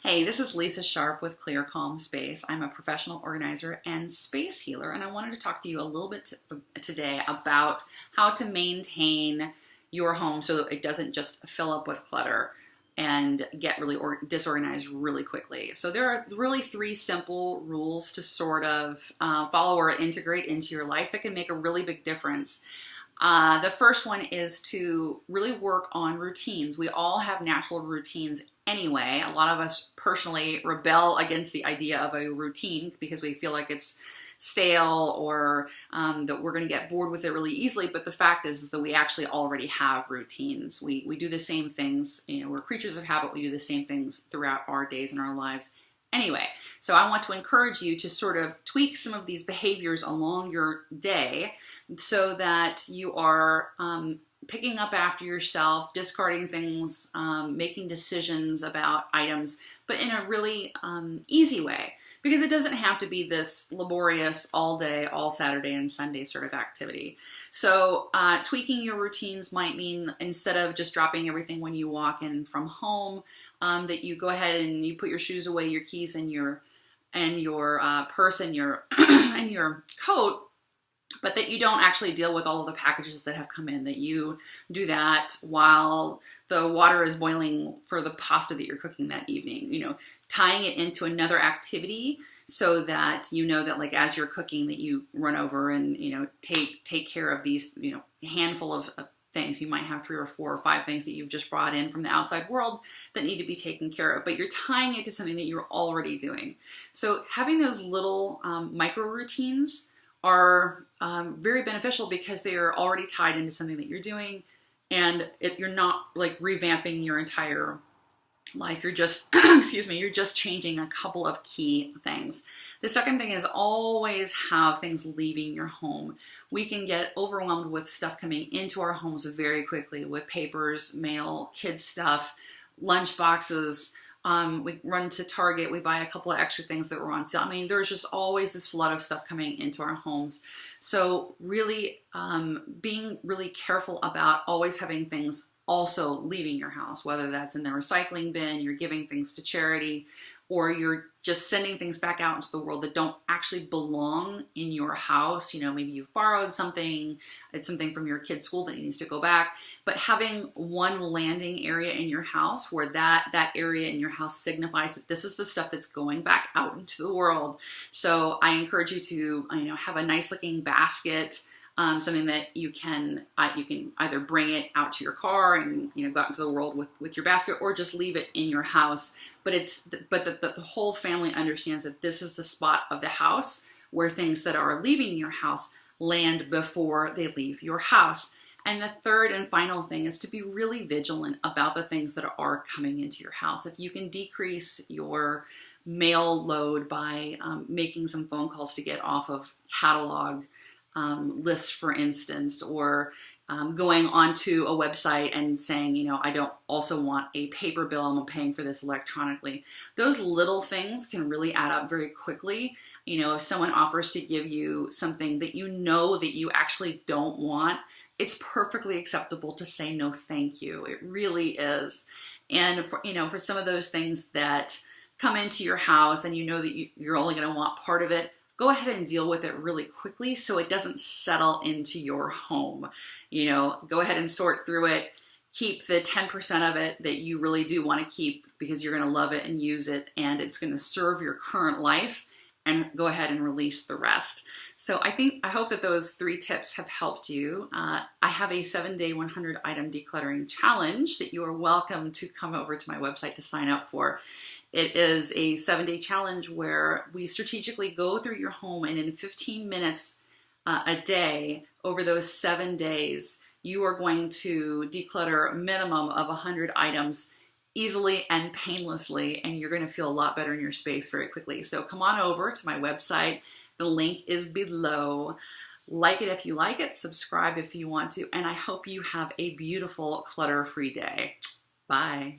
Hey, this is Lisa Sharp with Clear Calm Space. I'm a professional organizer and space healer, and I wanted to talk to you a little bit today about how to maintain your home so that it doesn't just fill up with clutter and get really disorganized really quickly. So there are really three simple rules to sort of follow or integrate into your life that can make a really big difference. The first one is to really work on routines. We all have natural routines anyway. A lot of us personally rebel against the idea of a routine because we feel like it's stale or that we're going to get bored with it really easily. But the fact is that we actually already have routines. We do the same things. We're creatures of habit. We do the same things throughout our days and our lives. Anyway, so I want to encourage you to sort of tweak some of these behaviors along your day so that you are picking up after yourself, discarding things, making decisions about items, but in a really easy way. Because it doesn't have to be this laborious all day, all Saturday and Sunday sort of activity. So tweaking your routines might mean instead of just dropping everything when you walk in from home, that you go ahead and you put your shoes away, your keys and your purse and your and your coat, but that you don't actually deal with all of the packages that have come in, that you do that while the water is boiling for the pasta that you're cooking that evening, tying it into another activity so that that like as you're cooking that you run over and, take care of these, handful of things. You might have 3 or 4 or 5 things that you've just brought in from the outside world that need to be taken care of, but you're tying it to something that you're already doing. So having those little micro routines are very beneficial because they are already tied into something that you're doing, and you're not like revamping your entire life. You're just, you're just changing a couple of key things. The second thing is always have things leaving your home. We can get overwhelmed with stuff coming into our homes very quickly with papers, mail, kids stuff, lunch boxes. We run to Target, we buy a couple of extra things that were on sale. There's just always this flood of stuff coming into our homes. So really being really careful about always having things also leaving your house, whether that's in the recycling bin, you're giving things to charity, or you're just sending things back out into the world that don't actually belong in your house. Maybe you've borrowed something, it's something from your kid's school that needs to go back, but having one landing area in your house where that area in your house signifies that this is the stuff that's going back out into the world. So I encourage you to, have a nice looking basket, something that you can either bring it out to your car and go out into the world with your basket, or just leave it in your house. But the whole family understands that this is the spot of the house where things that are leaving your house land before they leave your house. And the third and final thing is to be really vigilant about the things that are coming into your house. If you can decrease your mail load by making some phone calls to get off of catalog lists, for instance, or going onto a website and saying, I don't also want a paper bill, I'm paying for this electronically. Those little things can really add up very quickly. If someone offers to give you something that that you actually don't want, it's perfectly acceptable to say no thank you. It really is. And for some of those things that come into your house and that you're only going to want part of it, go ahead and deal with it really quickly so it doesn't settle into your home. Go ahead and sort through it. Keep the 10% of it that you really do want to keep because you're going to love it and use it and it's going to serve your current life, and go ahead and release the rest. So I hope that those 3 tips have helped you. I have a 7-day 100 item decluttering challenge that you are welcome to come over to my website to sign up for. It is a 7-day challenge where we strategically go through your home, and in 15 minutes a day over those 7 days, you are going to declutter a minimum of 100 items easily and painlessly, and you're going to feel a lot better in your space very quickly. So come on over to my website. The link is below. Like it if you like it, subscribe if you want to, and I hope you have a beautiful clutter-free day. Bye.